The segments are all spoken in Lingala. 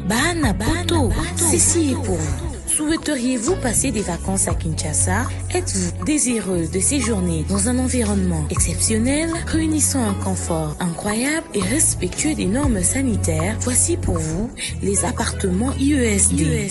Bana Poto, ceci est pour vous. Souhaiteriez-vous passer des vacances à Kinshasa? Êtes-vous désireuse de séjourner dans un environnement exceptionnel, réunissant un confort incroyable et respectueux des normes sanitaires? Voici pour vous les appartements IESD.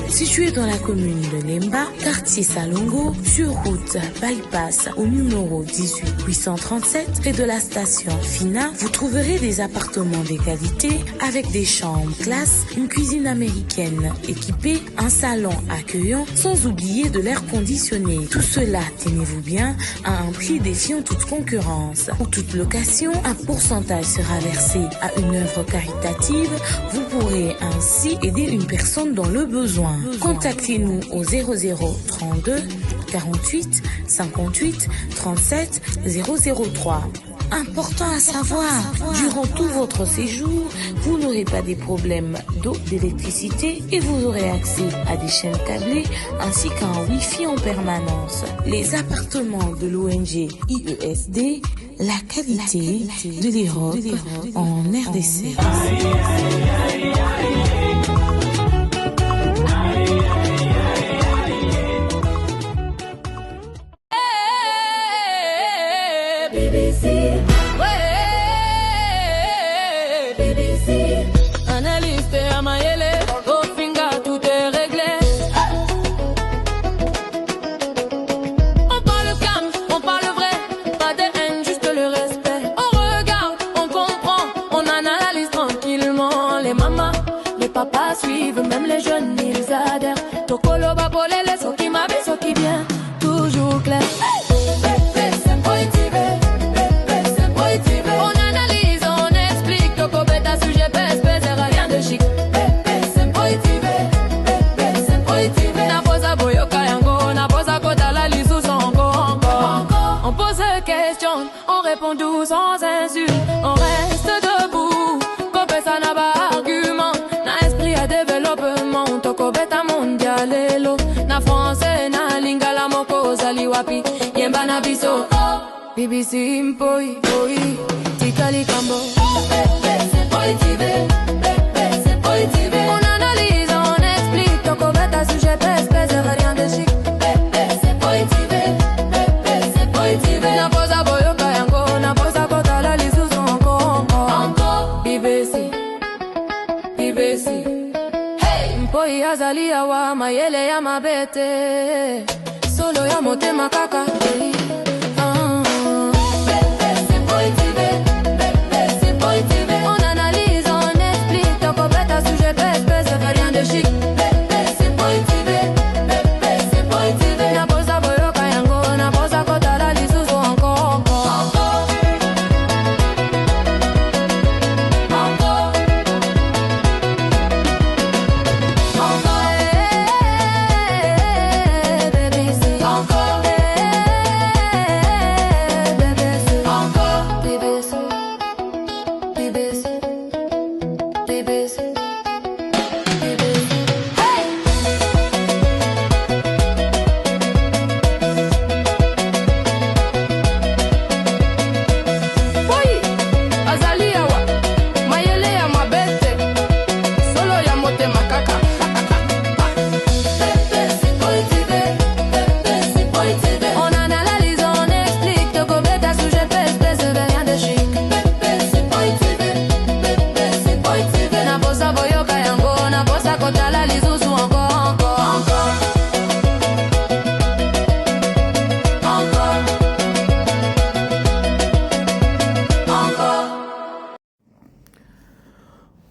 Situés dans la commune de Lemba, quartier Salongo, sur route Bypass au numéro 18837, près de la station Fina, vous trouverez des appartements de qualité avec des chambres classe, une cuisine américaine équipée, un salon accueillant, sans oublier de l'air conditionné. Tout cela, tenez-vous bien, à un prix défiant toute concurrence. Pour toute location, un pourcentage sera versé à une œuvre caritative. Vous pourrez ainsi aider une personne dans le besoin. Contactez-nous au 0032 48 58 37 003. Important à savoir, durant tout votre séjour, vous n'aurez pas des problèmes d'eau, d'électricité et vous aurez accès à des chaînes câblées ainsi qu'à un Wi-Fi en permanence. Les appartements de l'ONG IESD, la qualité de l'Europe en RDC. Même les jeunes, ils adhèrent. Tokolo babolele, soki mabe, soki bien. Toujours clair. On analyse, on explique. Toko beta, sujet, pèse, rien de chic. Na posa boyoka yango, na posa kota la lisou songo encore. On pose question, on répond doux sans insulte. On reste debout, kopesa na ba argument. Développement, toko beta mondialelo. Na français, na lingala moko zali wapi. Yemba na biso, BBC impoi, tikali kambo. On analyse, on explique. Toko beta sujet, pèse, rien de chic. Na posa boyoka yango, na posa kota la lisou encore. BBC. Poi azali awa mayele ya mabete solo ya motema kaka on analyse, on explique. Toko beta sujet, pèse, rien de chic. Na posa boyoka yango, na posa kota la lisuzu encore.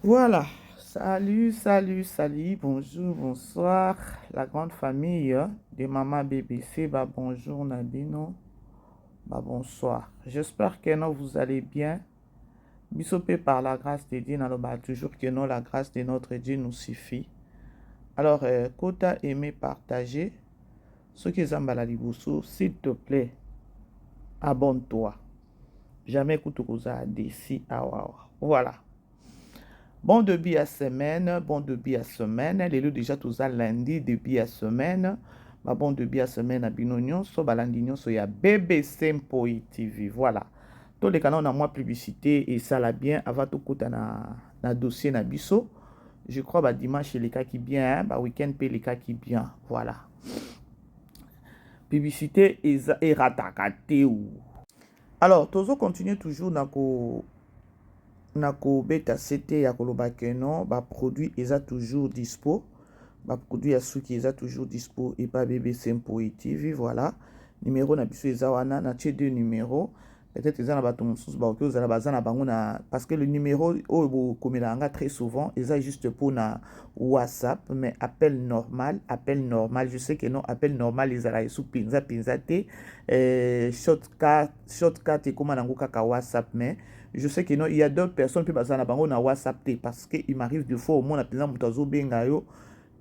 Voilà, salut, bonjour, bonsoir, la grande famille de Maman BBC, bonjour Nabino, bonsoir. J'espère que vous allez bien. Bisopé par la grâce de Dieu, toujours que non, la grâce de notre Dieu nous suffit. Alors, quota aimer, partager, ceux qui ont la libousou, s'il te plaît, abonne-toi. Jamais écoute à d'ici, voilà. Bon début à semaine, les lieux déjà tous à lundi, début à semaine, bon début à semaine à Binonion, so balandinion, so ya BBC Mpoi TV, voilà. Tous les canaux on a moins publicité et ça l'a bien, avant tout côté na dossier na biso, je crois bah dimanche les cas qui bien, bah week-end pe les cas qui bien, voilà. Publicité et ratakate ou. Alors, tozo continue toujours nako beta CT ya koloba keno ba produit eza toujours dispo. Ba produit ya suki eza toujours dispo et pas BBC Mpo TV, voilà. Numéro na biso eza wana na tie deux numéros. Peut-être eza na bato mosusu ba oki ozala bazana bango na parce que le numéro oyo komelanga très souvent eza juste pour na WhatsApp, mais appel normal, je sais que non appel normal ezala esu pinza te shortcut et comment nango kaka WhatsApp, mais je sais que non il y a d'autres personnes pe bazana bango na WhatsApp te parce que il m'arrive de fois au moins na pinza mutazo benga yo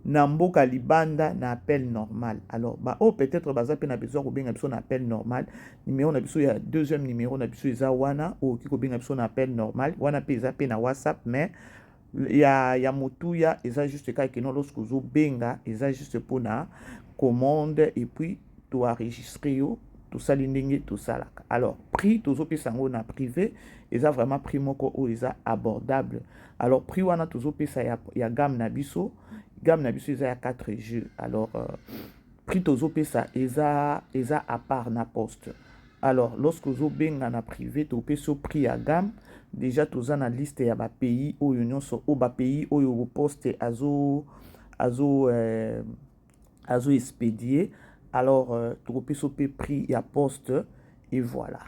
na mboka libanda na appel normal. Alors bah oh peut-être baza pe na besoin ko benga biso na appel normal. Numéro na biso ya deuxième numéro na biso eza wana o ki ko benga biso na appel normal. Wana pe eza pe na WhatsApp, mais ya motuya eza juste ka que non lorsque zo benga eza juste pour na commande et puis to enregistrer yo tout ça lindenge tout ça là. Alors prix tozo pe sango na privé eza vraiment prix moko o eza abordable. Alors prix wana tozo pe sa ya gamme na biso eza ya 4 jeux. Alors prix tozo pe sa eza à part na poste. Alors lorsque zo benga na privé to pe so prix ya gamme déjà toza na liste ya ba pays oyo nyonso o ba pays oyo poste azo expédier. Alors to pe so pe prix ya poste et voilà.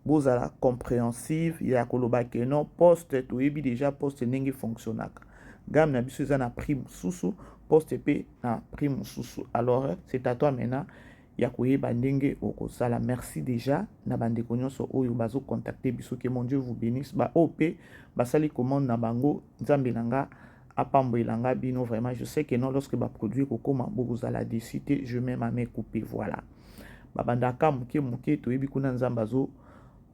Bozala compréhensive ya koloba ke non poste to yebi déjà poste ndenge fonctionnaka. Gamme na biso eza na prix mususu, poste pe na prix mususu. Alors c'est à toi maintenant ya koyeba ndenge okosala. Merci déjà na bandeko nyonso oyo bazo contacter biso, que mon Dieu vous bénisse. Ba OP basali commande na bango, nzambe nanga apamboelanga bino. Vraiment je sais que non lorsque ba produit kokoma bokozala décidé, je mets ma main coupée, voilà. Ba bandaka muke to yebi kuna nzambe azo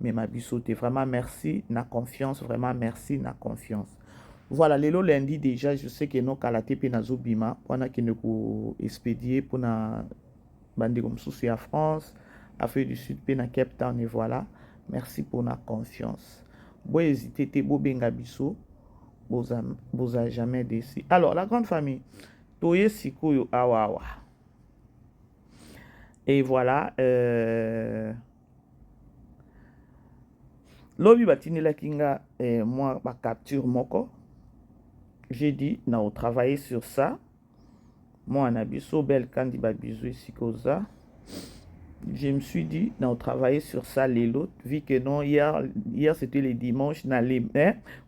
mema biso te. Vraiment merci na confiance, vraiment merci na confiance. Voilà, lelo lundi déjà, je sais que non kalaté pe nazo bima, wana ki ne ko expédier pour na bande comme souci à France, Afrique du Sud pe na Cape Town, et voilà. Merci pour la confiance. Bo hésiter te bo benga biso, boza jamais déçu. Alors la grande famille, toye sikoyo awawa. Et voilà, lobi batini la kinga moi ba capture moko. J'ai dit, on travailler sur ça. Moi, on a biso bel kandi ba bisou ici koza. Je me suis dit, on travailler sur ça les l'autres. Vu que non, hier c'était les dimanches, dans les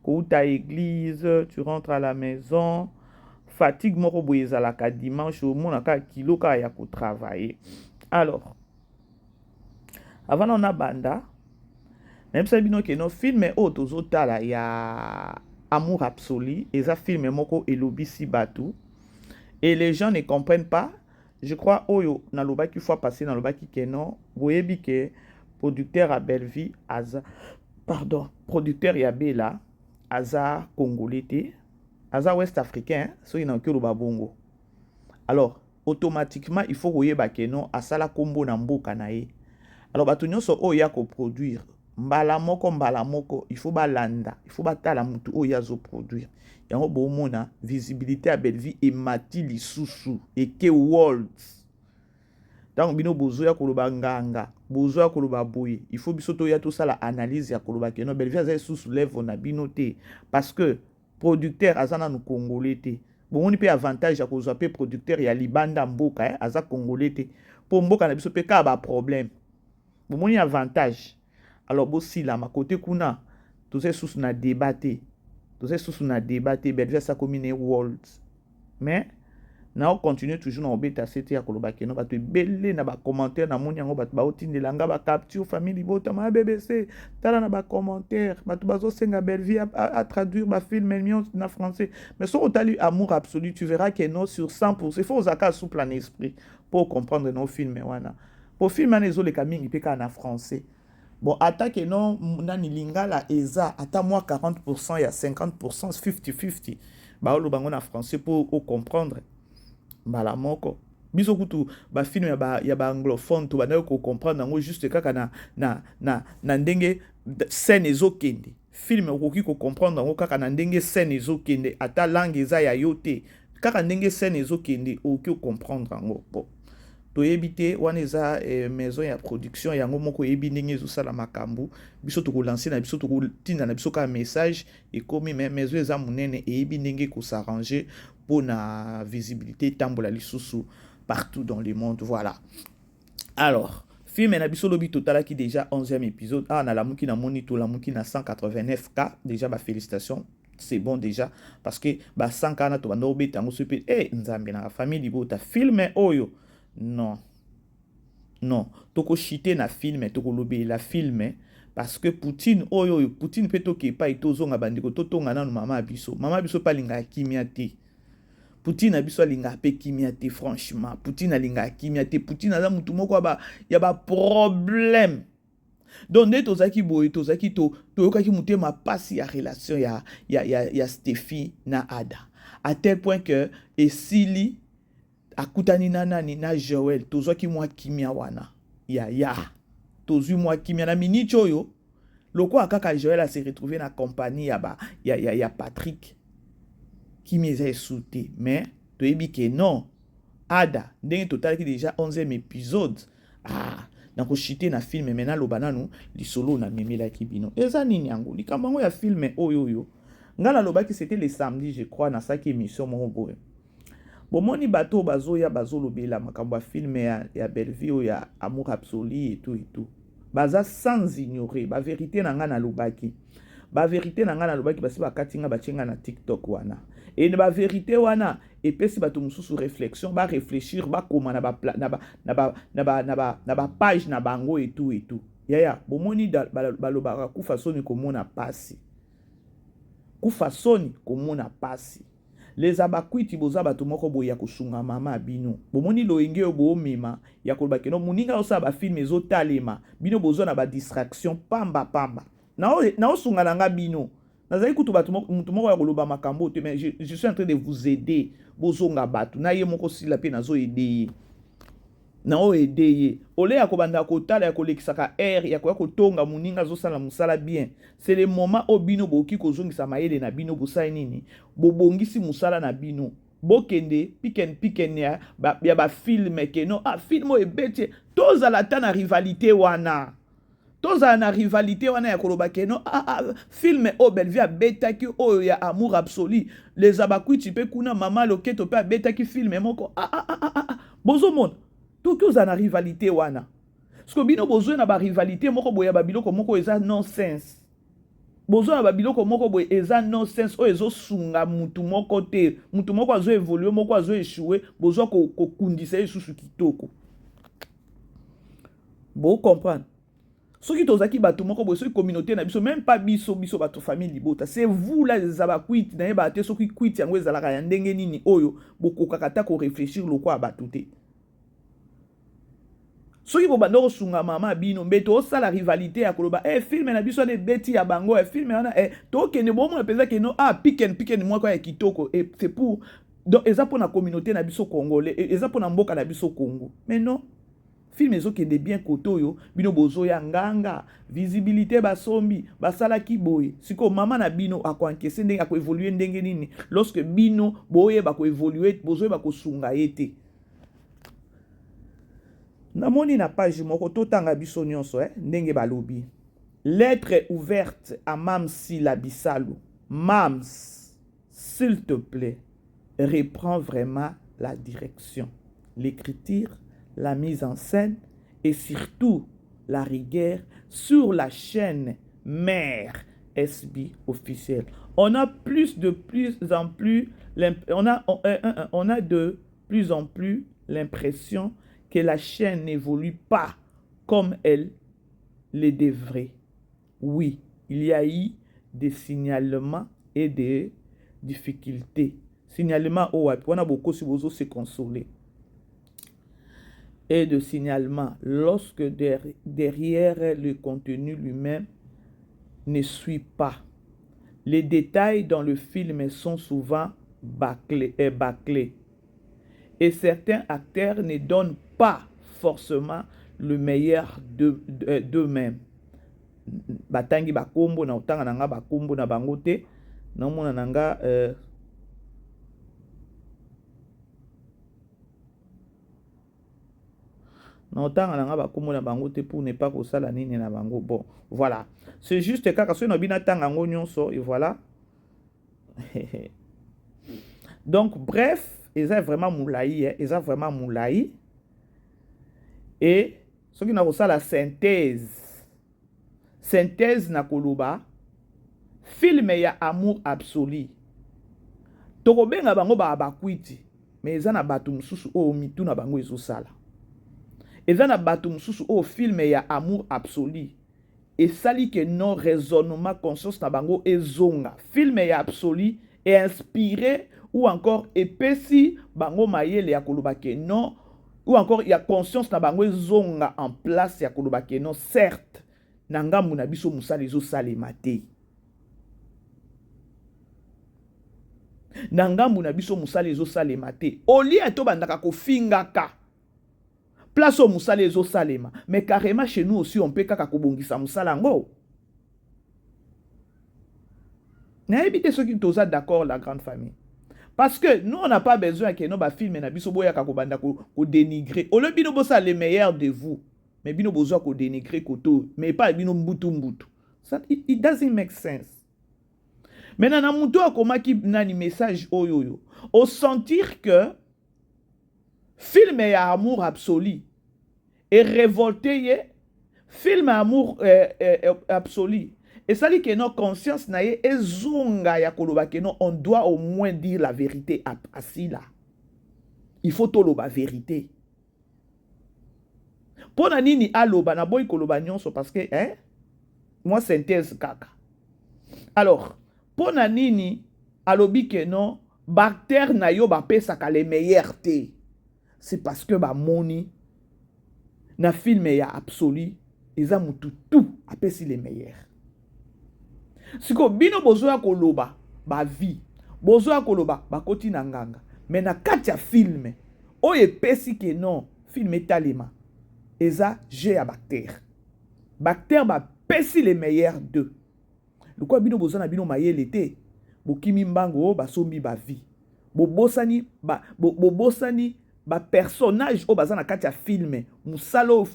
quand tu à église, tu rentres à la maison, fatigue moko boyeza la ka dimanche au moins ka kilo ka ya ko travailler. Alors, avant on a banda, même ça bino que non film o tozo tala ya Amour absolu, et ça film moko elobi si batou. Et les gens ne comprennent pas. Je crois oyo na loba qui fois passer dans loba qui kenon, boyebi ke producteur à Belleville aza producteur ya Bela aza congolais te, aza ouest africain, so ina ke loba bongo. Alors, automatiquement il faut koyeba kenon asala kombo na mboka na ye. Alors bato nyonso oyo ya ko produire mbala moko il faut balanda, il faut batala mutu oyo yazo produire. Yango bomona visibilité à Belleville et mati lisusu et ke world. Donc bino bozo ya koloba nganga, bozo ya koloba boye, il faut biso to ya to sala analyse ya koloba ke no Belleville aza sous lève na bino te parce que producteur azana no congolais te. Bon on peut avantage ya kozwa pe producteur ya libanda mboka aza congolais te. Po mboka na biso pe ka ba problème. Bon on y avantage. Alors, si la ma côté kuna, tous ces sous na débatté, Belleville ça comme une world. Mais, on continue toujours dans bêta CT à Kolobake, no batu belé na ba commentaire na moni yango batu ba otinde langa ba capture famille bota ma BBC, tala na ba commentaire, batu bazo senga Belleville à traduire ba film million na français. Mais si on t'a lu Amour absolu, tu verras que non sur 100%, il faut zaka souple en esprit pour comprendre nos films wana. Pour film les les kamingi pe ka na français. Bon, attaque non, nani lingala eza, ata moi 40%, il y a 50%, 50-50. Bah, on bango na français pour comprendre. Bah, la moko. Biso kutu, ba film ya ba anglophone, to ba na ko comprendre, nango juste kaka na ndenge scène ezokende. film okoki ko comprendre ngo kaka na ndenge scène ezokende ata langue eza ya yo te kaka ndenge scène ezokende okoki comprendre ngo bon toyebi te wana eza maison ya production yango moko yebi ndenge ezosala makambo biso tokolancer na biso tokotinda na biso ka message ekomi maison eza monene eyebi ndenge kosarranger mpona visibilité tambola lisusu partout dans le monde voilà alors film na biso lobi totalaki déjà 11e épisode na lamuki na moni to lamuki na 189k déjà félicitations c'est bon déjà parce que 100k na to bando betango sope nzambe na famille libota film oyo non toko chiter na film toko lobi la film parce que Poutine oyo Poutine pe toke pa itozonga bandiko totonga na mama biso pa linga kimia te Poutine abiso linga pe kimia te franchement Poutine alinga kimia te Poutine aza mutu moko ya ba problème donc nde tozaki boye tozaki toyokaki mutema pasi ya relation ya Steffi na Ada à tel point que esili akutani na nani na Joël tozwaki mwa kimia wana ya tozwi mwa kimia na minute oyo loko akaka Joël a se retrouver na compagnie ya Patrick kimia eza esute mais toyebi ke non Ada ndenge totalaki déjà 11e épisode nako chiter na film mena loba nanu lisolo na memelaki bino eza nini yango likambo yango ya film oyo ngala lobaki c'était le samedi je crois na saki émission moko boye bomoni bato bazoya bazolobela makambo ya film ya Bellevue ya Amour absolu et tout baza sans ignorer ba vérité na ngana lobaki ba vérité na ngana lobaki basi bakatinga bachenga na TikTok wana et ba vérité wana epesi bato mususu réflexion ba réfléchir ba koma na ba page na bango et tout yaya bomoni balobaka kufa soni komona pasi les abakwiti boza bato moko boya kosunga mama bino bomoni loenge yo bomema ya koloba keno muninga osa ba film ezotalema bino bozo na ba distraction pamba na osunga nanga bino nazali kutu bato mutu moko ya koloba makambo te mais je suis en train de vous aider bozonga bato na ye moko sila pe nazo aider na o aider ole ya kobanda kotala ya kolekisaka ya kotonga muninga zosala musala bien c'est le moment o bino boki kozongisa mayele na bino bosai nini bobongisi musala na bino bokende piken ya ba film ke no film o ebete tozala ta na rivalité wana ya koloba ke no film o Bellevue abetaki oyo ya Amour absolu les abakwiti pe kuna mama loketo pe abetaki film moko bozomona toki oza na rivalité wana parce bino bozwe na ba rivalité moko boya babiloko moko eza nonsense bozwe na babiloko moko boye eza nonsense oyo ezosunga mutu moko te mutu moko azo évoluer moko azo échouer bozwa kokundisa lisusu kitoko bo comprendre soki tozaki bato moko boye soki communauté na biso même pas biso bato famille libota c'est vous là les abakwiti na yeba te soki kwiti yango ezalaka ya ndenge nini oyo bokokaka ta ko réfléchir loko ya bato te soki bobanda kosunga mama bino mbeto osala rivalité ya koloba film na biso ne beti ya bango film wana tokende bomona peza keno piken mwako ya kitoko et c'est pour donc eza pour na communauté na biso congolais eza pour na mboka na biso Congo mais non film ezokende bien koto yo bino bozoya nganga visibilité basombi basalaki boye siko mama na bino akoankese ndenge akoévoluer ndenge nini lorsque bino boye bakoévoluer bozoye bakosunga ete namoni na page moko totanga biso nyonso ndenge balobi lettre ouverte à Mamsi Labissalu. Mams, s'il te plaît, reprends vraiment la direction, l'écriture, la mise en scène et surtout la rigueur sur la chaîne mère SB officielle. On a de plus en plus l'impression que la chaîne n'évolue pas comme elle le devrait. Oui, il y a eu des signalements et des difficultés. Signalement au web, on a beaucoup de se consoler. Et de signalement lorsque derrière le contenu lui-même ne suit pas. Les détails dans le film sont souvent bâclés. Et certains acteurs ne donnent pas forcément le meilleur d'eux-mêmes. batangi bakombo na otanga nanga bakombo na bango te na mona nanga na otanga nanga bakombo na bango te pour ne pas kosala nini na bango. Bon voilà, c'est juste kaka so na bina tanga ngo nyonso et voilà. Donc bref, ils ont vraiment moulaï, ils ont vraiment moulaï. Et ce qui n'a pas la synthèse na koloba film ya amour absolu. Tokobenga bango ba bakwiti, mais ils na batu mususu o mitu na bango ezo sala. Ils na batu mususu o film ya amour absolu. Et sali que non raisonnement conscience na bango ezonga. Film ya absolu est inspiré ou encore epesi bango mayele ya koloba ke non, ou encore il y a conscience na bango ezonga en place ya koloba ke non, certes na ngambu na biso musala ezo salema te. Na ngambu na biso musala ezo salema te. Oli eto bandaka kofingaka place au musala ezo salema, mais carrément chez nous aussi on peut kaka kobongisa musala ngo. Na ebite ceux qui toza d'accord la grande famille. Parce que nous on n'a pas besoin que nos ba film na biso boya ka kobanda ko dénigrer. Au lieu bino bosa le meilleur de vous, mais bino bozo ko dénigrer koto, mais pas bino mbutu mbutu. Ça it doesn't make sense. Maintenant na muto akoma ki nani message oyoyo. Au sentir que film ya amour absolu et révolté, film amour absolu. Et ça dit que notre conscience na ye ezonga ya koloba que non, on doit au moins dire la vérité à Sila. Il faut toloba vérité. Pour na nini aloba na boy koloba nyonso parce que hein, moi synthèse kaka. Alors, pour na nini alobi que non, bactère na yo ba pesa ka les meilleurs té. C'est parce que ba moni na film ya absolu, eza mutu tout apesi les meilleurs. Siko bino bozoya koloba ba vie, bozoya koloba ba koti na nganga, mais na kati ya film oye pesi ke non, film etalema eza jeu ya bactère. Bactère ba pesi les meilleurs d'eux. Loko bino bozoya na bino mayele te, bokimi mbango ba sombi ba vie. Bobosani ba personnage au bazana katia film musalo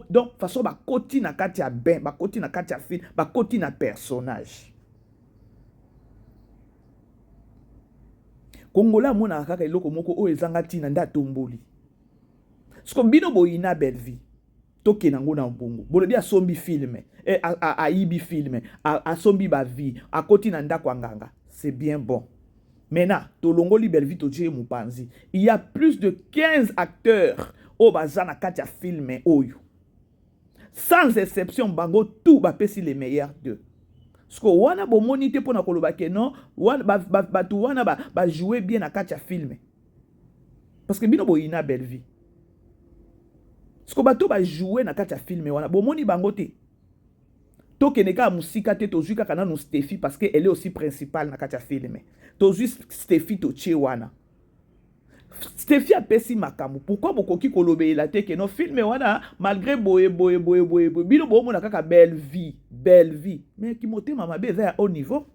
donc façon ba koti na katia ben ba koti na katia film ba koti na personnage kongola mona kaka eloko moko o ezanga tina nda tomboli siko bino boyina belle vie toke nango na mbongo bolodi asombi film a ibi film a sombi ba vie a koti na nda kwanganga, c'est bien bon. Maintenant, Tolongoli Belvi Toje Mupanzi, il y a plus de 15 acteurs au bazana katia film oyo. Sans exception, bango tout ba pesi les meilleurs d'eux. Parce que wana bo monité pour na koloba ke non, wana ba jouer bien na katia film. Parce que bino bo ina Belvi. Parce que bato ba jouer na katia film wana bo moni bango te. Tokeneka musika te tozu kaka na no Steffi parce que elle est aussi principale na katia film. Tozu Steffi to wana. Steffi a pesi makamu. Pourquoi bokoki kolobe la te ke no film wana malgré boye bino bo mona kaka belle vie. Mais qui moté mama beza au niveau.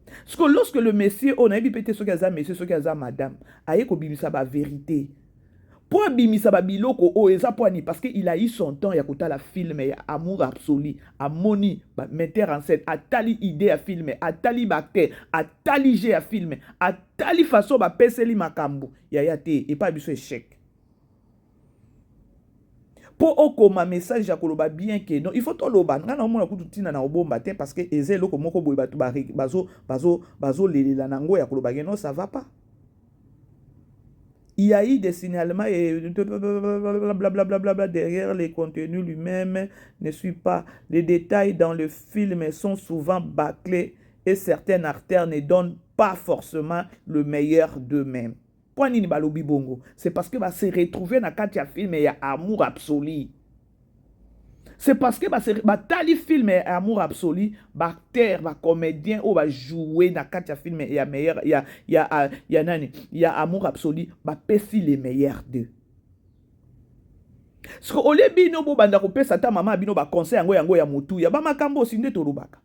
Parce que lorsque le monsieur on a bipété ce kaza monsieur ce kaza madame, aye ko bimisa ba vérité. Pour bimisa ba biloko o eza poani parce que il a eu son temps ya kota la film ya amour absolu, a moni ba metteur en scène, a tali idée à film, a tali bakte, a tali jeu à film, a tali façon ba peseli makambo ya te et pas biso échec. Pour okoma message ya koloba bien que non, il faut to loba ngana omona kututina na obomba te parce que eze loko moko boy batu bazo lelela nango ya koloba non, ça va pas. Il y a eu des signalements et blablabla derrière les contenus lui-même ne suit pas. Les détails dans le film sont souvent bâclés et certaines artères ne donnent pas forcément le meilleur d'eux-mêmes. Point ni balobi bongo. C'est parce que se retrouver dans katia film et y a amour absolu. C'est parce que tali film et amour absolu, acteur, comédien ou jouer dans katia film et y a meilleur, y a amour absolu, pesi les meilleurs d'eux. Ce que ole bino bo banda ko pesa ta mama bino ba conseil yango ya mutu ya ba makambo sinde to lobaka.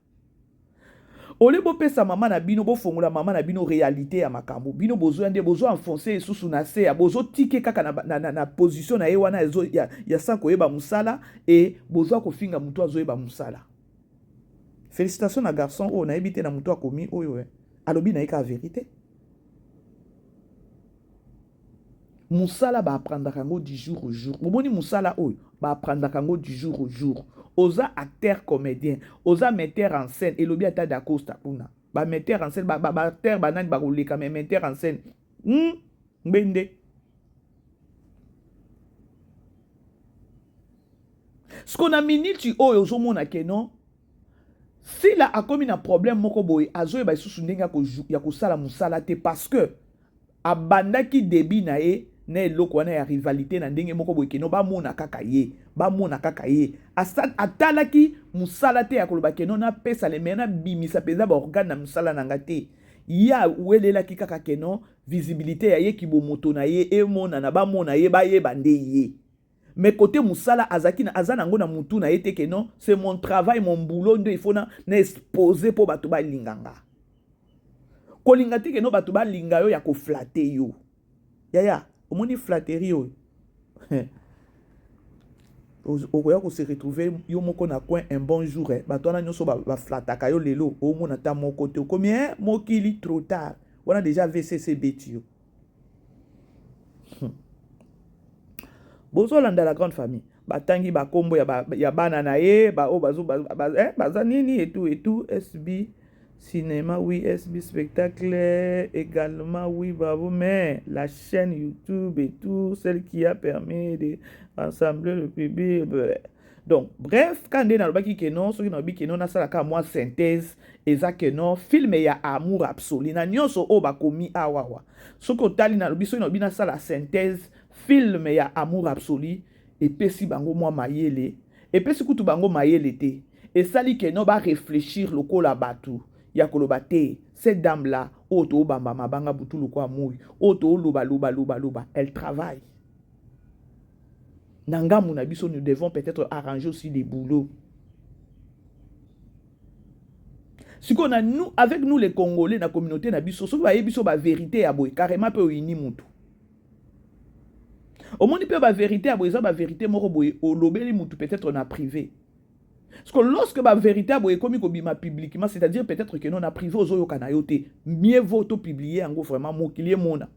Ole bo pesa mama na bino bo fongola mama na bino réalité ya makambo. Bino bozo ande bozo enfoncer susu na se ya bozo tike kaka na position na ye wana ezo ya sako yeba musala et bozo ko finga mutu azo yeba musala. Félicitations na garçon o na ebité na mutu akomi oyo alobi na eka vérité. Musala ba apprendre kango du jour au jour. Moboni musala oyo ba apprendre kango du jour au jour. Oza acteur comédien, oza metteur en scène et lobi ata d'Acosta puna. Ba metteur en scène ba acteur banani ba koleka mais metteur en scène. Mbende. Ce qu'on a minute oyo ozomona ke non. Si la akomi na problème moko boy azoye ba susu ndenga ko ya ko sala musala te parce que abandaki débit na ye na eloko wana ya rivalité na ndenge moko boy keno ba mona kaka ye atalaki musala te ya koloba keno na pesa le mena bimisa peza ba organe na musala na ngate ya welela ki kaka keno visibilité ya ye ki bo moto na ye e mona na ba mona ye ba ye bande ye. Mais côté musala azaki na azana ngo na mutu na yete que non c'est mon travail mon boulot ndo il faut na exposer pour bato ba linganga ko lingati que no bato ba linga yo ya ko flatter yo ya omoni flatterie yo okoya ko se retrouver yo moko na coin un bon jour bato na nyoso ba flataka yo lelo o mona ta mon côté combien mokili trop tard on a déjà VCC betio. Bozo landa la grande famille. Batangi ba kombo ya bana na ye, ba o bazo baza nini et tout SB cinéma oui, SB spectacle également oui bravo mais la chaîne YouTube et tout celle qui a permis de rassembler le public. Donc bref, quand on a le baki kenon, ceux qui n'ont pas kenon na sala ka moi synthèse eza kenon film ya amour absolu na nyonso o ba komi awawa. Ce que tali na lobi so na bina sala synthèse film ya amour absolu et pesi bango moi mayele et pesi kutu bango mayele te et sali kenon ba réfléchir lokola batu ya koloba te cette dame là oto bamba mabanga butu loko amour oto loba elle travaille. Nangamu na biso nous devons peut-être arranger aussi des boulots. Si qu'on a nous avec nous les Congolais la communauté na biso so ba yebiso ba vérité aboy carrément pe oyini mutu. Au monde peut ba vérité aboy ça ba vérité moko boy o lobeli mutu peut-être na privé. Parce que lorsque ba vérité aboy komi ko bima publiquement c'est-à-dire peut-être que non na privé ozoyo kana yote mieux vaut to publier ngo vraiment mokilie mona.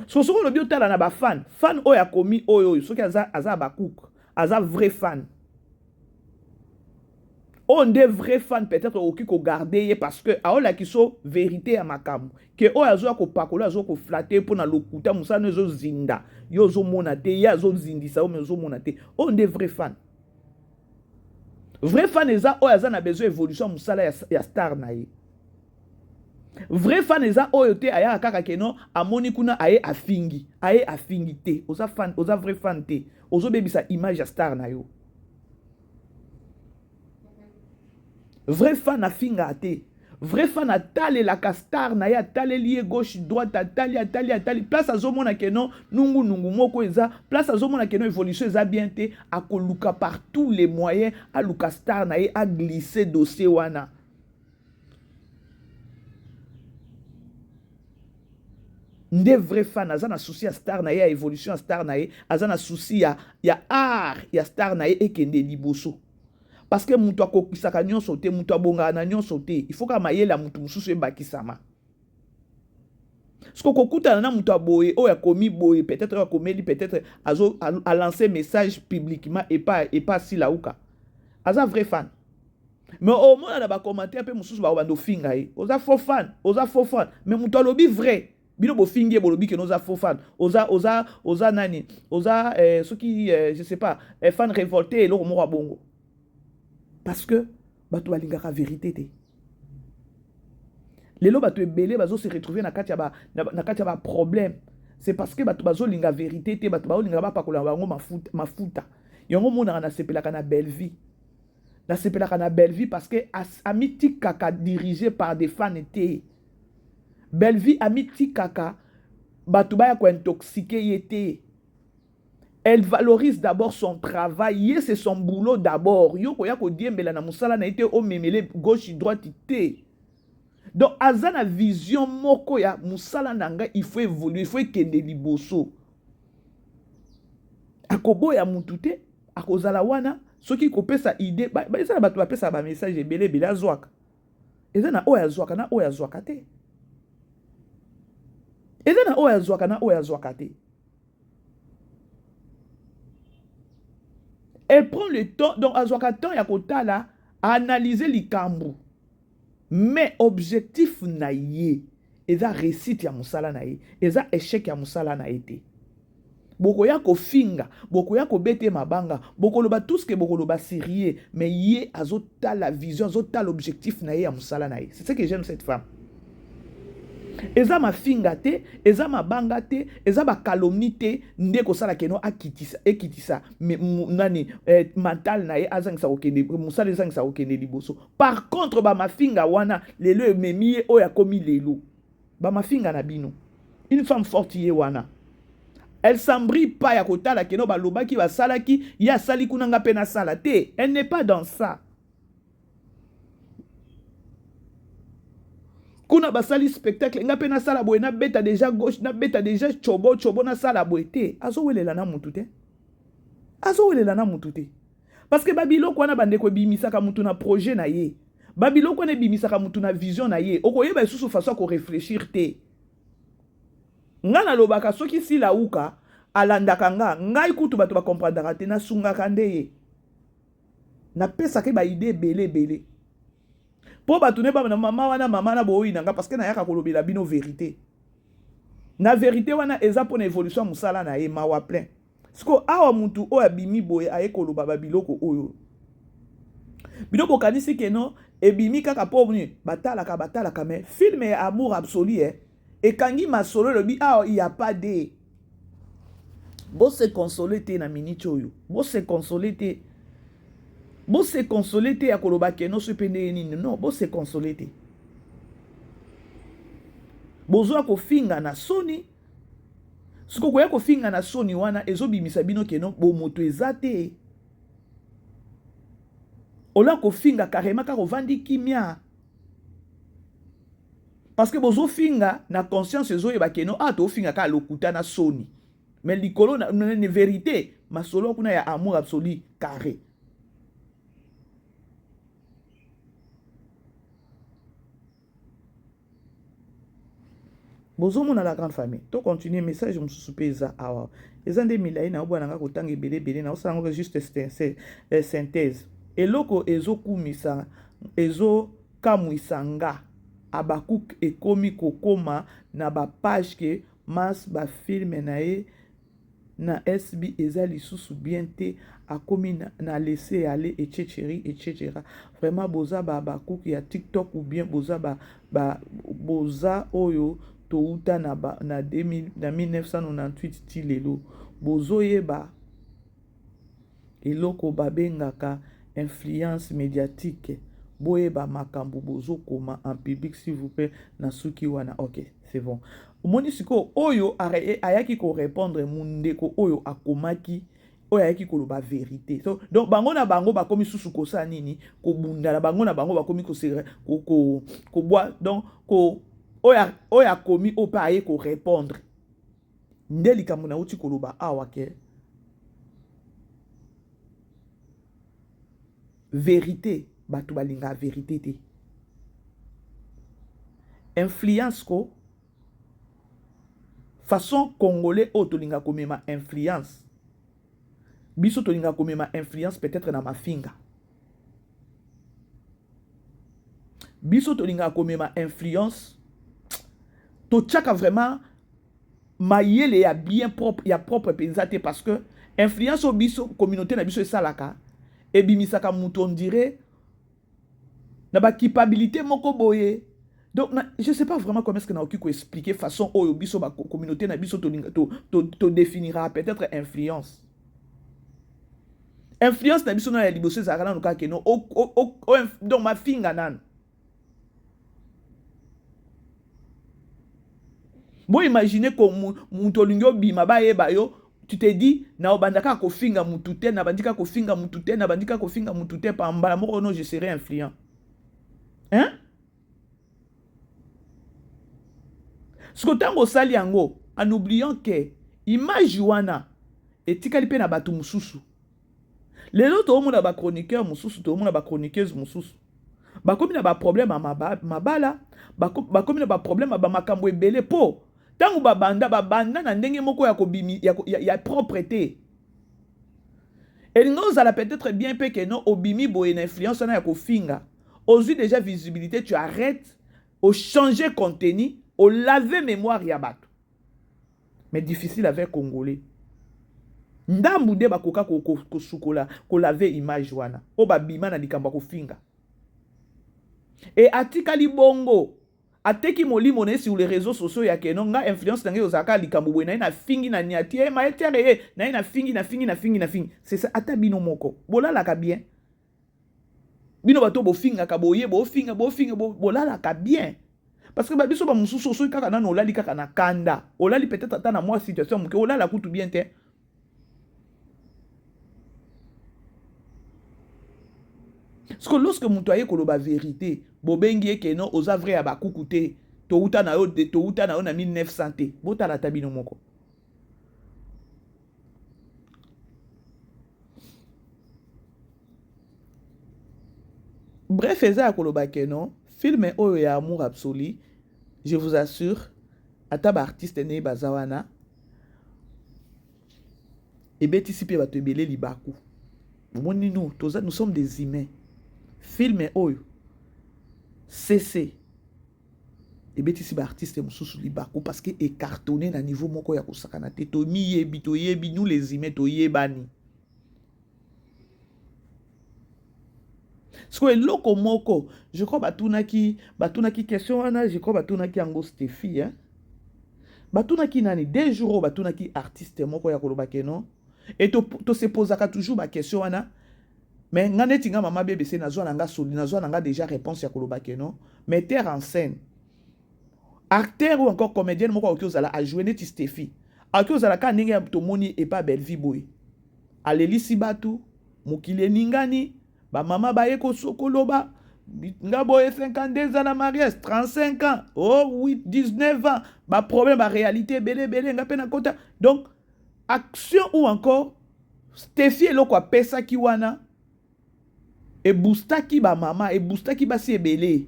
So le biotala na ba fan oya komi oyo so ki aza ba cook aza vrai fan on des vrais fans peut-être oki ko garder parce que aola ki so vérité ya makam que oya zo ko pakola zo ko flatter pour na lokuta musana zo zinda yo zo mona te ya zo zindisa o mezo mona te on des vrais fans eza oya za na besoin évolution musala ya star na ye. Vrai fan eza oyo te aya kaka keno amoni kuna aye afingi te oza fan oza vrai fan te ozo bebisa image ya star na yo vrai fan afinga te vrai fan atale la star na ya atale lié gauche droite atali place azomona keno nungu moko eza place azomona keno évolution eza bien te akoluka par tous les moyens aluka star na ye a glisser dossier wana. Nde vrai fan azana souci ya star na ye ya évolution ya star na ye azana souci ya art ya star na ye ekende liboso parce que mutu akokisaka nyonso te mutu abongaka na nyonso te il faut ka mayela mutu mususu ebakisama ce kokutana na mutu aboye oyo akomi boye peut-être oyo akomeli peut-être azo a lancer message publiquement et pas si lauka aza vrai fan mais au moins na ba commentaire pe mususu ba bando finga ye oza faux fan mais mutu alobi vrai bino bo fingi bolobi que nous a faux fan oza nani oza ceux qui je sais pas fan révolté lo mo bongo parce que bato balingaka vérité te lelo bato ebele bazo se retrouver na kati ya ba problème c'est parce que bato bazo linga vérité te bato bazo linga ba pakola bango mafuta yango mona na sepelaka na belle vie parce que amiti kaka dirigé par des fans te Belle vie amiti kaka batubaya ko intoxiqué yete Elle valorise d'abord son travail, c'est son boulot d'abord. Yo koya ko diembela na musala na ite o memele gauche droite ite. Donc azana vision moko ya musala nanga il faut évoluer, il faut kende liboso. Akobo ya mutute, akozala wana soki kopesa idée, ba ezana bato bapesa ba message ebele bela zwaka. Ezana oya zwaka na oya zwaka te. Ezana oya zwaka na oya zwaka te. Elle prend le temps, donc azwaka temps ya kotala à analyser likambu. Mais objectif na ye, eza réussite ya musala na ye, eza échec ya musala na ye. Bokoya ko finga, bokoya ko bete mabanga, bokoloba tout ce que bokoloba sérieux, mais ye azota la vision, azota l'objectif na ye ya musala na ye. C'est ce que j'aime cette femme. Eza ma finga te, eza ma banga te, eza ba calomnie te, ndeko sala keno ekitisa, nani mental na ye azangisa okende, musala azangisa okende liboso. Par contre ba ma finga wana lelo memiye oya komi lelo. Ba ma finga na bino. Une femme forte ye wana. Elle s'embrie pas ya kotala keno ba lobaki ba salaki, ya sali kunanga pena sala te. Elle n'est pas dans ça. Kuna basali spectacle nga pena sala boye na beta déjà gauche na beta déjà chobo na sala boye te azo welela na mutu te parce que babiloko wana bandeko bimisaka mutu na projet na ye babiloko wana bimisaka mutu na vision na ye okoyeba isusu façon ko réfléchir te nga na lobaka soki si la uka alandaka nga ngai kutu bato ba comprendre te na sungaka ndeye na pesa ke ba idée belé po batune ba na mama na boyi nanga parce que na yaka kolobela bino vérité. Na vérité wana eza pona évolution musala na ye mawa plein. Siko awa mutu o abimi boye aye koloba ba biloko oyo. Bino bokanisi keno ebimi kaka po buni batalaka mais film ya amour absolu et kangi masolo lobi awa il y a pas de bo se consoler te na minute oyo. Bo se consoler te. Bo se consoler te ya koloba ke no se pende nini non bo se consoler te bozwa ko finga na soni siko koya ko finga na soni wana ezobimisa bino ke no bo moto ezate ola ko finga carrément ka rovandi kimia parce que bozo finga na conscience ezoyeba ke no to finga ka lokuta na soni mais likolo na vérité masolo kuna ya amour absolu carré. Bozomo na la grande famille. To continuer message mususu peza awa. Ezande milai na obwana nga kotanga belé na osango juste synthèse. Eloko ezokumisa ezo kamuisanga abakuk ekomi kokoma na ba page ke mas ba film na ye na SB eza lisusu bien te akomi na laisser aller etc. Vraiment boza ba bakuk ya TikTok ou bien boza boza oyo touta na 1998 ti lelo bozoyeba eloko babengaka influence médiatique boyeba makambo bozokoma en public s'il vous plaît na suki wana. Ok, c'est bon. Omoni siko oyo ayaki ko répondre mundeko oyo akomaki oyo ayaki koloba vérité. So, donc bango na bango bakomi susu kosa nini ko bundala bango na bango bakomi ko bois donc ko oya komi opa aye ko répondre ndeli kamuna uti koloba awa ke vérité batu balinga vérité te influence ko façon congolais o tolinga komema influence biso tolinga komema influence peut-être na mafinga biso tolinga komema influence to tchaka vraiment mayele ya bien propre ya propre pensate parce que influence au biso communauté na biso esalaka ebimisaka mutu on dirait na ba culpabilité moko boye donc je sais pas vraiment comment est-ce que na okiko expliquer façon oyo biso ba communauté na biso to définira peut-être influence na biso na ya liboso ezalaka nanu kaka no donc ma finga nanu bo imaginer ko mutu olingi obima bayeba yo tu te dis na obandaka kofinga mutute na bandika kofinga mutute na bandika kofinga mutute pa mbala moko non je serai influent. Hein? Ce que tango sali yango en oubliant que image wana etikali pe na batu mususu. Lelo to omona ba chroniqueur mususu to omona ba chroniqueuse mususu. Bakomi na ba problème à mabala, bakomi na ba problème ba makambo ebele po. Tango babanda na ndenge moko ya kobimi ya propreté. Et nous allons peut-être bien pe que non obimi bo une influence na ya kofinga. Aujourd'hui déjà visibilité, tu arrêtes au changer contenu, au laver mémoire ya bato. Mais difficile avec congolais. Ndambu de bakoka ko sukola ko laver image wana. O babima na likamba ko finga. Et atikali bongo ateki molimo ne sur les réseaux sociaux ya ke non nga influence nange ozaka likambo bwe na fingi na niatie ma etere na fingi. C'est ça atabino moko. Bolala ka bien. Bino bato bo finga ka boye bo finga bolala ka bien. Parce que biso ba mususu so kaka na olali kaka na kanda. Olali peut-être ata na moi situation muke olala kutu bien te. Parce que lorsque mutoye koloba vérité, bobengi ke non oza vrai ya bakukute, to uta na yo na 1900 te. Bota la tabino moko. Bref, eza koloba ke non, film oyo ya amour absolu, je vous assure, ataba artiste ne bazawana, et betisi pe bato ebele libaku. Moni nous sommes des humains. Film oyo, CC, et betisi ba artiste mususu libaku parce que écartonné na niveau moko ya kosakana te, to yebi nous les humains to yebani. Parce que loko moko, je crois batunaki question wana, je crois batunaki ango Stéphie, hein. Batunaki nani 2 jours batunaki artiste moko ya koloba keno et to se posaka toujours ba question wana. Mais ngane tinga mama BBC nazwa nanga déjà réponse ya koloba keno, metteur en scène. Acteur ou encore comédien moko okiozala a jouer neti Stéphie. Okiozala ka ndenge ya tomoni et pas belle vie boy. Aleli sibatu, mukile ningani. Ba maman ba yeko sokoloba nga boye 52 ans na mariage 35 ans oh 8 19 ans ba problème ba réalité belé nga pena kota donc action ou encore Stéphie eloko apesa ki wana e boostaki ba maman e boostaki ba si ebele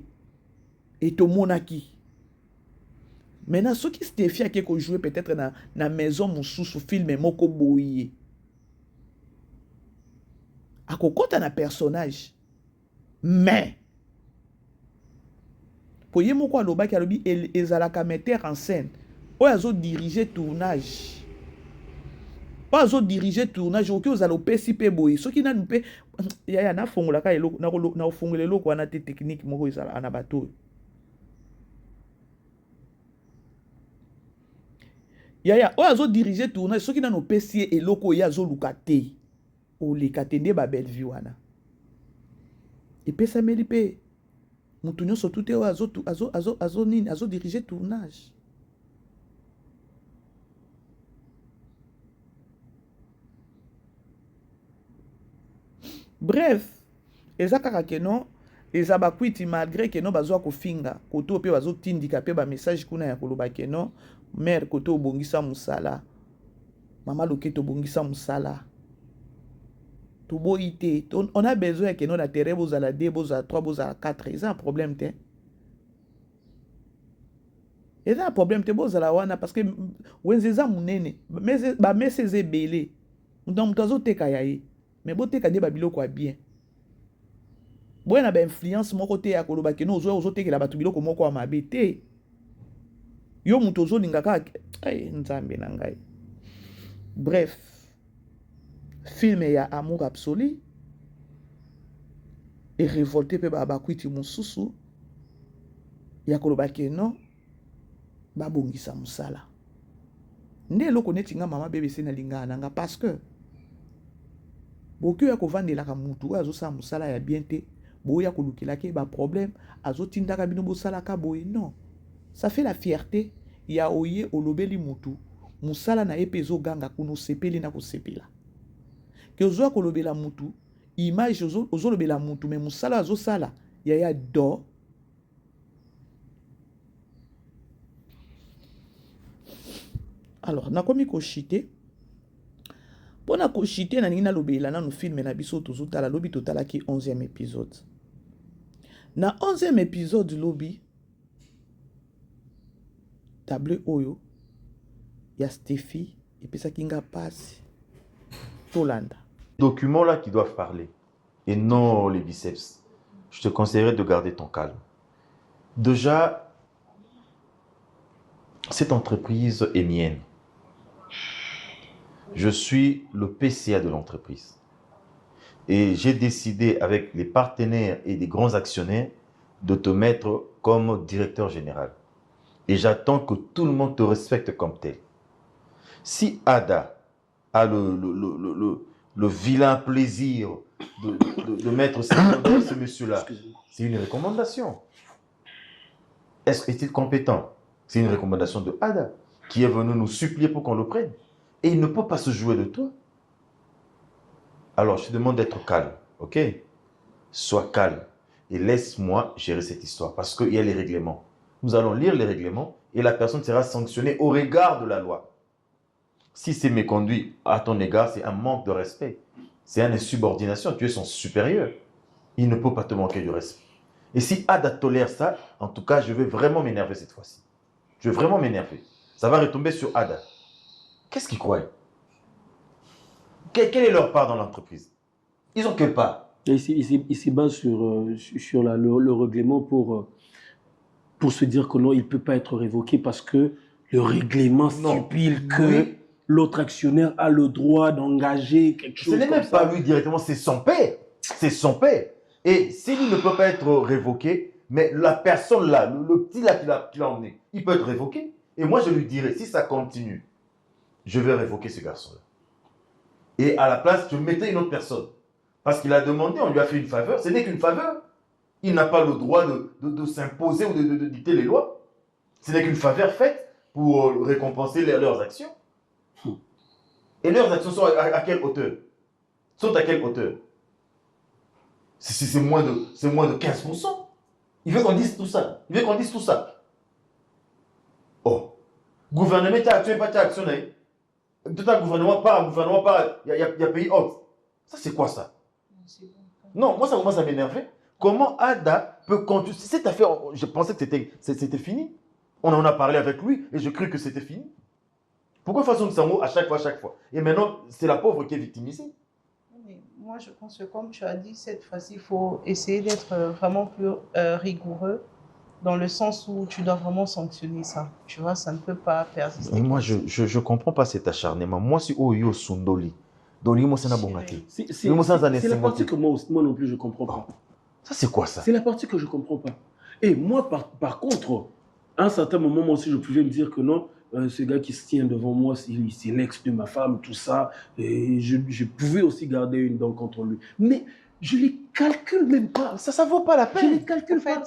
et to monaki maintenant ce qui Stéphie a ko jouer peut-être na maison mususu film moko boye à kokota na personnage mais pour yemo ko aloba ki alobi ezalaka metteur en scène o azo diriger tournage oki ozala opesi pe boye soki nanu pe ya na fongola ka eloko na ofungela eloko wana te technique moko ezala na bato ya o azo diriger tournage soki nanu opesi eloko ya zo luka te o le katende ba belle vie wana et pe sameli pe mutu nyonso tout azo diriger tournage. Bref, ezakaka ke non ezabakwiti malgré que non bazwa kofinga koto pe bazo tindika pe ba message kuna ya koloba ke non mère koto obongisa musala mama loketo obongisa musala. On a besoin que nous la terre vous à la 2, vous à 3, vous à 4. C'est un problème te. C'est un problème te vous à la wana parce que wenzeza munene mais c'est belé. Donc mutazo teka yaye. Mais bo teka de babilo kwa bien. Bo na ba influence moko te ya koloba ke no ozo teka la batu biloko moko wa mabete. Yo mutozo lingaka nzambe na ngai. Bref. Film ya amour absolu et révolté pe ba kwiti mususu ya koloba ke non ba bongisa musala nde loko netinga mama BBC na lingana nanga parce que boki ya kovandela ka mutu azo sa musala ya bien te boya kolukila ke ba problème azo tindaka bino bosala ka boye non ça fait la fierté ya oye olobeli mutu musala na epezo ganga kuno sepeli na kosepela ke ozo kolobela mutu image ozo lobela mutu mais musala azo sala ya do. Alors nakomi ko chité pona ko chité na nina lobela na no film na biso tozo tala lobi totala ki 11e épisode. Na 11e épisode lobi table oyo ya Stéphie et puis ça kinga passe Tolanda. Documents là qui doivent parler et non les biceps. Je te conseillerais de garder ton calme. Déjà, cette entreprise est mienne. Je suis le PCA de l'entreprise. Et j'ai décidé avec les partenaires et les grands actionnaires de te mettre comme directeur général. Et j'attends que tout le monde te respecte comme tel. Si Ada a le vilain plaisir de mettre ce monsieur-là, c'est une recommandation. Est-il compétent? C'est une recommandation de Ada qui est venue nous supplier pour qu'on le prenne. Et il ne peut pas se jouer de toi. Alors, je te demande d'être calme, ok? Sois calme et laisse-moi gérer cette histoire parce qu'il y a les règlements. Nous allons lire les règlements et la personne sera sanctionnée au regard de la loi. Si c'est méconduit à ton égard, c'est un manque de respect. C'est une insubordination. Tu es son supérieur. Il ne peut pas te manquer du respect. Et si Ada tolère ça, en tout cas, je vais vraiment m'énerver cette fois-ci. Je vais vraiment m'énerver. Ça va retomber sur Ada. Qu'est-ce qu'ils croient? Quelle est leur part dans l'entreprise? Ils ont quelle part? Ils se basent sur le règlement pour se dire que non, il ne peut pas être révoqué parce que le règlement stipule que l'autre actionnaire a le droit d'engager quelque chose. Ce n'est même pas lui directement, c'est son père. C'est son père. Et s'il ne peut pas être révoqué, mais la personne là, le petit là qui l'a emmené, il peut être révoqué. Et moi, je lui dirais, si ça continue, je vais révoquer ce garçon-là. Et à la place, je mettais une autre personne. Parce qu'il a demandé, on lui a fait une faveur. Ce n'est qu'une faveur. Il n'a pas le droit de s'imposer ou de dicter les lois. Ce n'est qu'une faveur faite pour récompenser leurs actions. Et leurs actions sont à quelle hauteur? Sont à quelle hauteur? C'est moins de 15%. Il veut qu'on dise tout ça. Il veut qu'on dise tout ça. Oh. Gouvernement, tu as actionné, pas tu as actionné. Tout un gouvernement part, il y a pays autre. Ça, c'est quoi ça? Non, moi, ça commence à m'énerver. Comment Ada peut continuer? Cette affaire, je pensais que c'était fini. On en a parlé avec lui et je crus que c'était fini. Pourquoi façon de Samo à chaque fois? Et maintenant, c'est la pauvre qui est victimisée. Mais moi, je pense que comme tu as dit, cette fois-ci, il faut essayer d'être vraiment plus rigoureux dans le sens où tu dois vraiment sanctionner ça. Tu vois, ça ne peut pas persister. Et moi, je ne comprends pas cet acharnement. Moi, si Oyo Sundoli, Doli, moi, c'est la partie que moi non plus, je ne comprends pas. Ça, c'est quoi ça? C'est la partie que je ne comprends pas. Et moi, par contre, à un certain moment, moi aussi, je pouvais me dire que non, ce gars qui se tient devant moi, c'est l'ex de ma femme, tout ça. Et je pouvais aussi garder une dent contre lui. Mais je ne les calcule même pas. Ça ne vaut pas la peine. Je ne les calcule pas.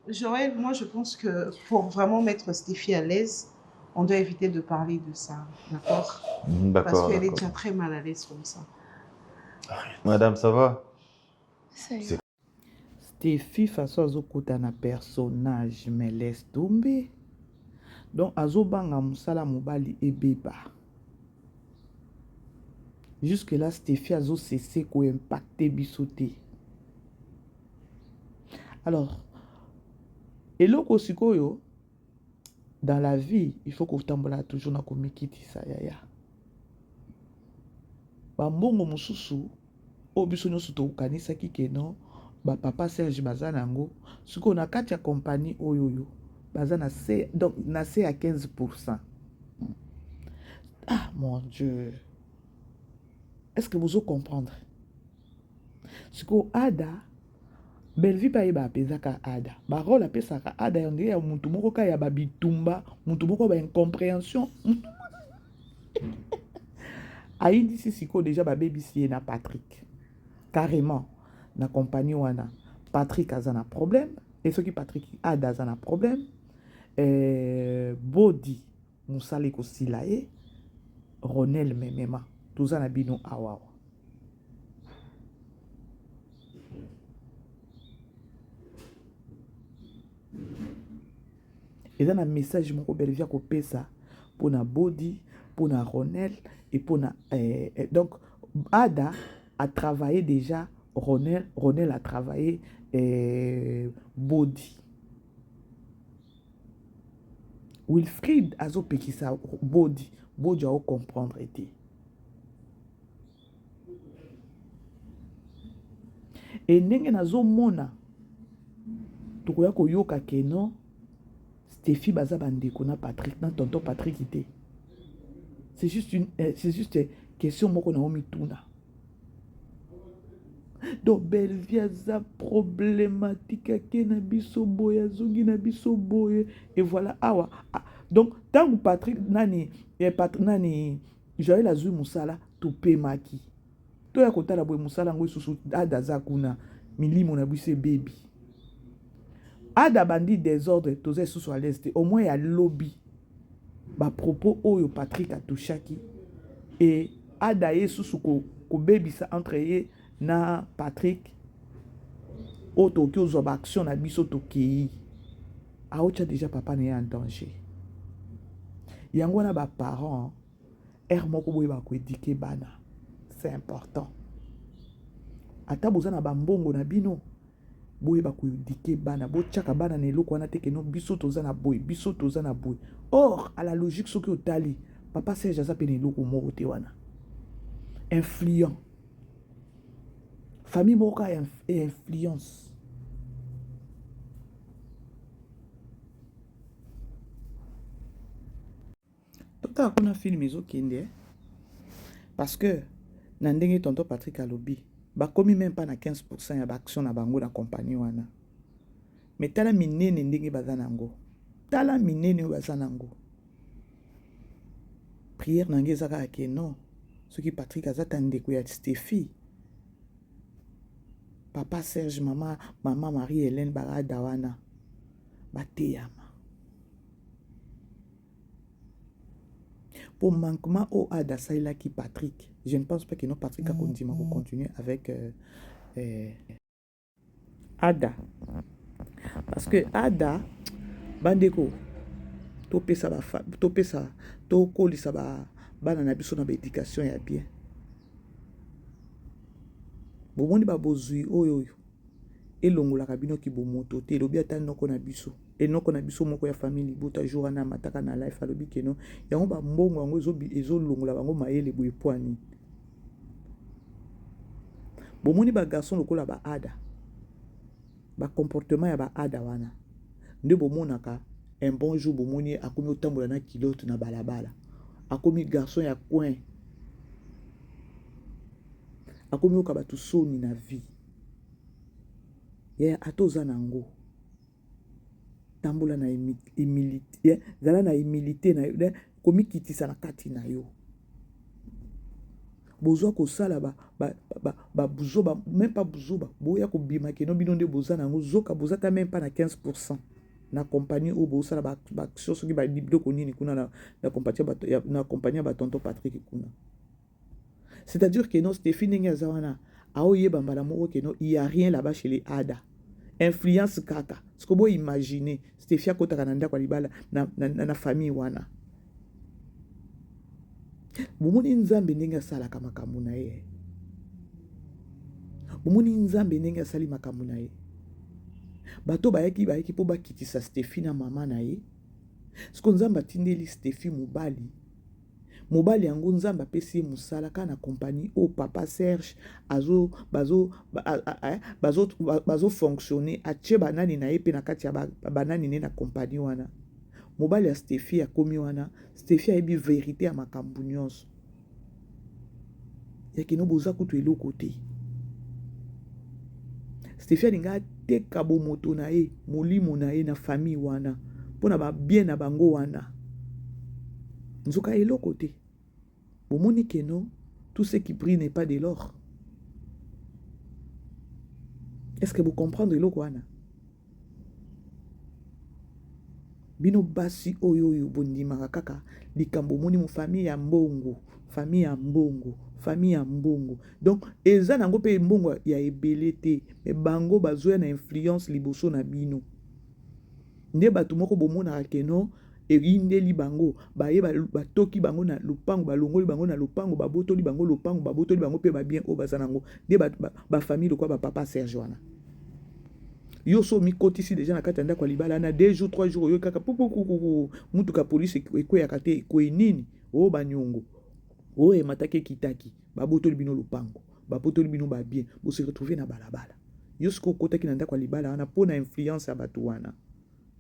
Joël, moi, je pense que pour vraiment mettre Stéphie à l'aise, on doit éviter de parler de ça. D'accord? Parce qu'elle est déjà très mal à l'aise comme ça. Madame, ça va? Stéphie, façon azokota un personnage, mais laisse tomber. Donc, azobanga musala mobali ebeba. Jusque-là, Stéphie a cessé ko impacter bisoté. Alors, eloko sikoyo, dans la vie, il faut qu'on tambola toujours na komikiti sa yaya. Ba mbongo mususu, obiso nyoso to kanisa kikeno, ba papa Serge bazanango, siko na kati ya compagnie oyoyo, bazana C, donc na C à 15%. Ah mon Dieu. Est-ce que vous allez comprendre? Siko Ada, Belvi pa yeba apesaka Ada. Ba rôle apesaka Ada yondé ya muntu moko ka ya babitumba, muntu moko ba incompréhension. Aïdi si siko déjà ba baby si na Patrick. Carrément na compagnie wana Patrick a un problème et ce qui Patrick Ada a un problème. Body musala ekosila ye Ronel memema toza na bino awa eza na message moko Belvia kopesa mpona Bodi, mpona Ronel et mpona donc Ada a travaillé déjà Ronel a travaillé Bodi. Wilfried azopekisa Bodi ao comprendre ete et ndenge nazomona tokoya koyoka keno Stéphie baza bandeko na Patrick na tonton Patrick ite c'est juste question moko na omituna donc Belvia za problématique ke na biso boye zongi na biso boye et voilà awa donc tant Patrick nani Joël azui musala to pemaki to ya kotala boye musala ngo susu Ada za kuna milimo na biso baby Ada bandi désordre toze susu à l'est au moins ya lobby ba propos oyo Patrick a touchaki et Ada ye susu ko baby sa entre ye na Patrick auto ki ozo ba action na biso to ki aocha déjà papa ne en danger yango na ba parents moko boye ba ko éduquer bana c'est important ata bozana ba mbongo na bino boye ba ko éduquer bana bo tchaka bana ne eloko wana te ke no biso tozana boye or à la logique soki otali papa Serge aza pene eloko moko te wana influent famille moko et influence tota kuna film ezokende parce que na ndenge tonton Patrick alobi bakomi même pas na 15% ya baaction na bango na compagnie wana mais tala minene ndenge baza nango tala minene oyo baza nango prière nange ezaka ke non soki Patrick aza ta ndeko ya Stéphie papa Serge mama Marie-Hélène Barada wana bateyama pour manquement au Ada sailaki Patrick je ne pense pas que non Patrick a continuer avec Ada parce que Ada bandeko topesa tokolisa bana na biso na éducation ya bien bomoni babozwi oyo elongolaka bino ki bomoto te elobi ata noko na biso enoko na biso moko ya famille bota jour na mataka na life alobi keno yango ba mbongo yango ezolongola bango mayele boye poani bomoni ba garçon lokola ba Ada ba comportement ya ba Ada wana nde bomonaka un bon jour bomoni akomi otambola na kilote na balabala akomi garçon ya coin akomi oka batu soni na vie ya atoza nango tambola na humilité zala na humilité na komi kitisa na kati na yo bozwa kosala ba buzo ba même pas buzo ba boya ko bima ke no bino nde boza nango zoka boza ta même pas na 15% na compagnie au bosala ba action soki ba libdo ko nini kuna na compagnie ba tonton Patrick kuna c'est-à-dire que non Stéphine Ngazawana aoye bambala moko que non il y a rien là-bas chez les Ada influence kaka ce que vous imaginez Stéphia kota kananda kwa libala na famille wana bomoni nzambe ndenge asala kama makambo na ye bomoni nzambe ndenge asali makambo na ye bato bayaki po bakitisa Stéphie na mama na ye siko nzambe atindeli Stéphie mobali yango nzambe apesi ye mosala kana compagnie o papa Serge bazo fonctionner atie banani na ye pe na kati ya banani ne na compagnie wana mobali ya Stéphie akomi wana Stéphie ayebi vérité ya makambo nyonso yakino boza kutu eloko te Stéphie alinga ateka bomoto na ye molimo na ye na famille wana mpona babien na bango wana nzoka eloko te bomoni ke non tout ce qui brille n'est pas de l'or. Est-ce que vous comprenez eloko wana bino basi oyo oyo bondimaka kaka likambo moni mu famille ya mbongo, famille ya mbongo, famille ya mbongo. Donc eza nango pe mbongo ya ebele te, me bango bazoya na influence liboso na bino. Nde bato moko bomonaka keno erindeli bango, baye batoki bango na lupango, balongoli bango na lupango, babotoli bango lupango, babotoli bango pe babien o baza nango. Nde ba famille lokwa ba papa Serge wana. Yo so mi kotisi deja na kati ya ndako ya libala na 2 jours 3 jours yo kaka pupupupu mutuka police ekweyaka te ekwe nini o banyongo o emataki kitaki babotoli bino lupango babotoli bino babien bo se retrouver na balabala yo siko kotaki na ndako ya libala wana po na influence ya bato wana.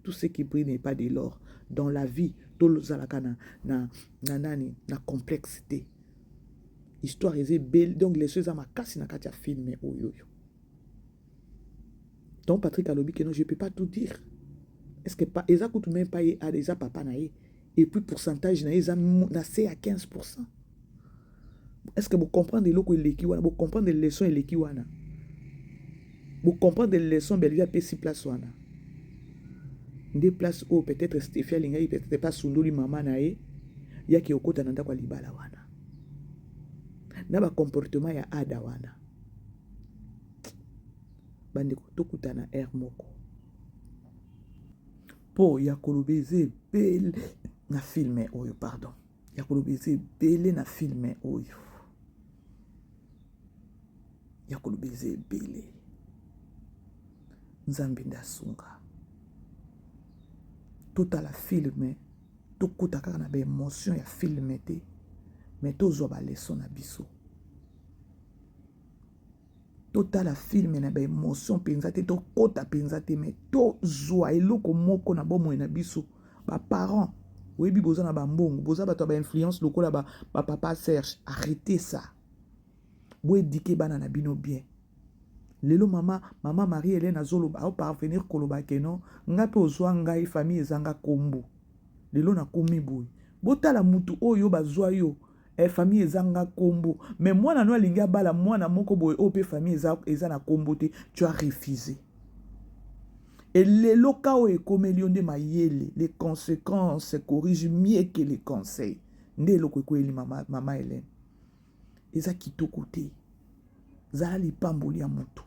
Tout ce qui brille n'est pas de l'or. Dans la vie tolozalaka na complexité. Histoire est belle donc les choses à makasi na kati ya film oyo. Donc Patrick alobi que non, je peux pas tout dire. Est-ce que pas eza kutu même pas à des papa na ye et puis pourcentage na eza na c'est à 15%. Est-ce que vous comprenez loko eleki wana, vous comprenez les leçons eleki wana. Vous comprenez les leçons belvia pe si place wana. Des places où peut-être Stéphia linga peut-être pas sundoli mama na ye ya ki okota na ndako libala wana. Na ba comportement ya ada wana. Bandeko tokuta na air moko po ya kolobeze belle na filme oyo pardon ya kolobeze belle na filme oyo ya kolobeze belle nzambe ndasunga totala filme tokuta kaka na ba émotion ya filme te mais tozwa ba leçon na biso totala filme na ba émotion penza te to kota penza te mais to zwa eloko moko na bomo na biso ba parents webi boza na ba mbongo boza bato ba influence lokola ba papa Serge arrêtez ça bo éduquer bana na bino bien lelo mama Marie-Hélène azoloba au parvenir koloba keno ngape ozwa ngai famille ezanga kombo lelo na komi boy botala mutu oyo bazwa yo famille ezanga kombo mais mwana no alingi abala mwana moko boy ope famille eza na kombo te tu as refusé et lelo kao ekomeli nde mayele les conséquences corrigent mieux que les conseils nde loko kweli mama Hélène eza kitoko te zala lipamboli ya mutu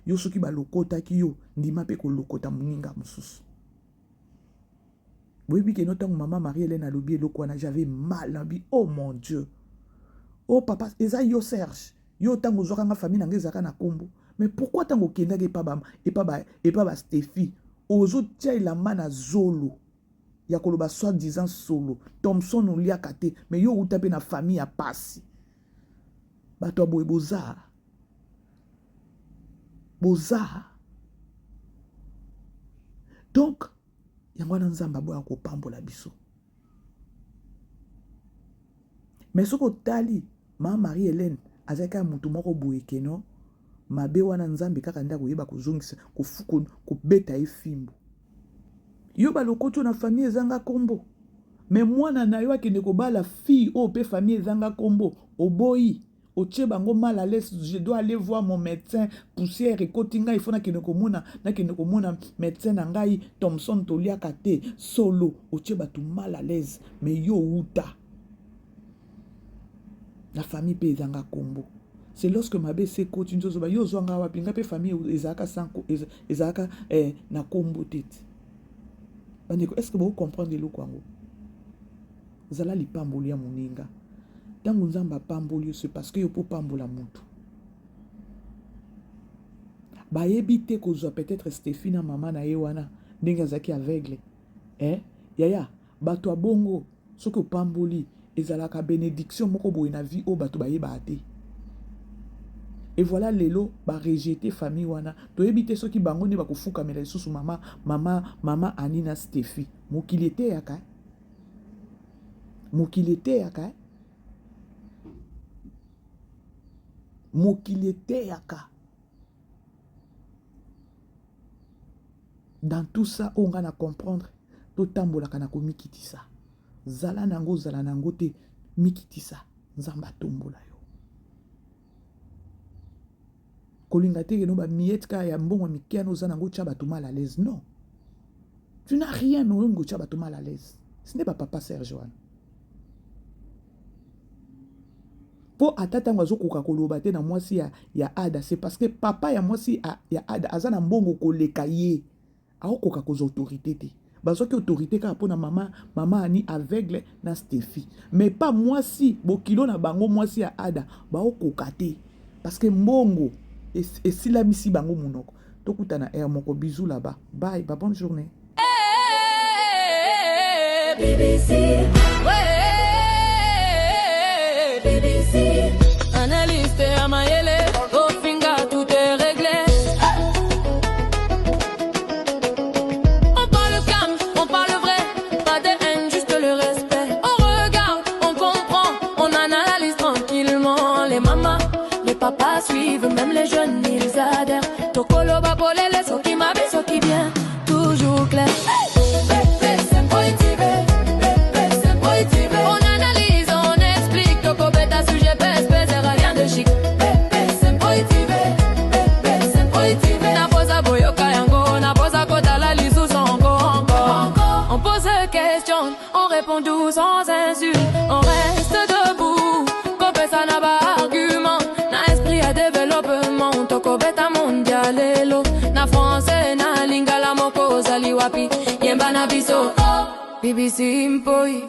yo soki balokota ki yo ndima pe ko lokota muninga mususu boyebi ke no tango mama Marie-Hélène alobi eloko wana j'avais mal nabi oh mon Dieu oh papa eza yo Serge yo tango ozwaka famille na ngezaka na kombo mais pourquoi tango kendaki epa ba Stéphie ozotia elamba na zolo ya koloba soi-disant solo Thompson oliaka te mais yo uta pe na famille ya pasi bato aboye boza donc yango wana nzambe aboya kopambola biso mais soki otali mama Marie-Hélène azalaki ya motu moko boye keno mabe wana nzambe kaka nde akoyeba kozongisa kobeta ye fimbo yo balokoti na famille ezanga kombo mais mwana na yo akende kobala fille oyo mpe famille ezanga kombo oboyi otie bango mal à l'aise je dois aller voir mon médecin poussière ekoti ngai ifo nakende komona médecin na ngai Thompson toliaka te solo otie bato mal à l'aise mais yo uta la famille pe ezanga kombo c'est lorsque mabe se continue zoba yo zwanga wapi nga pe famille ezaka sanko ezaka na kombo tete bandeko est-ce que vous comprenez le kwango zala lipamboli ya moninga tango nzamba pamboli c'est parce que yo po pambola mutu bayebi te kozwa peut-être Stéphine mama na ye wana ndenge azaki aveugle yaya bato ya bongo soki opamboli ezalaka bénédiction moko boye na vie o bato bayeba te et voilà lelo ba rejeter famille wana toyebi te soki bango nde bakofukamela lisusu mama Anina Stéphie mokili eteyaka dans tout ça on va comprendre totambolaka na komikitisa zala nango te mikitisa nzamba tombola yo kolinga te no ba mietka ya mbongo mikiano za nango tcha bato mal à l'aise non Tu n'as rien, mais on tu as mal à l'aise. Ce n'est pas papa Serge Joanne. Pour attendre à Zoko Kakolobate dans moi si ya ada, c'est parce que papa ya moi si ya ada, azana mbongo kolekaye. Ao koka koz autorité te. Bazo ki autorité ka pour na maman ani aveugle na Stéphie. Mais pas moi si bokilo na bango moi si ya ada, ba o kokate. Parce que mbongo et si la misi bango monoko. Tokutana air moko bisous là-bas. Bye, bonne journée. BBC, BBC, analyste à Mayele, au finger tout est réglé. On parle calme, on parle vrai, pas de haine, juste le respect. On regarde, on comprend, on analyse tranquillement. Les mamas, les papas suivent, même les jeunes ils adhèrent. Tokolo babolele, so qui m'abaisse, so qui vient, toujours clair. On analyse, on explique, Toko Beta sujet PSP, c'est rien de chic. C'est positive, c'est positive. Na posa boyoka yango, na posa kota la lisou encore. On pose des questions, on répond doux sans insulte. On reste debout, Kopé ça n'a pas argument. Na esprit à développement, Toko Beta mondialelo. Na français, na lingala moko zaliwapi, yemba na biso. BBC Mpoi,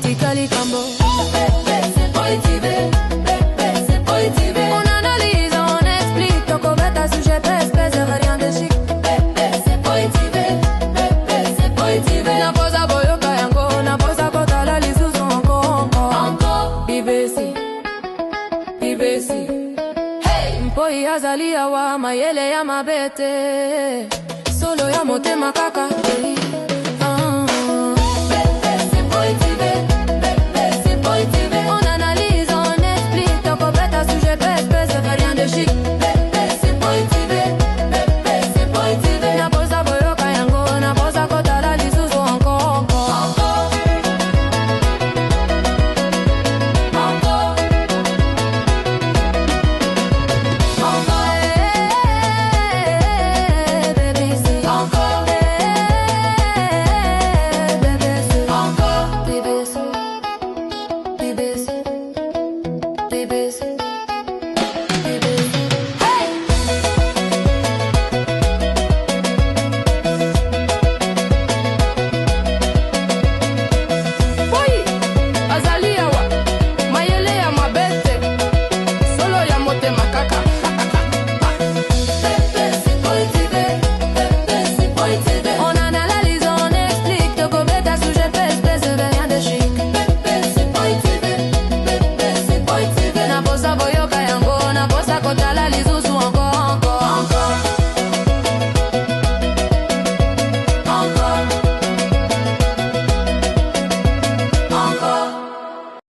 Tikali Kambo. C'est positive, c'est positive. On analyse, on explique, Toko Beta sujet PSP, c'est rien de chic. C'est positive, c'est positive. Na posa boyoka yango, na posa kota la lisou encore. BBC, hey! Mpoi azali awa, mayele ya mabete. Solo ya motema kaka, hey.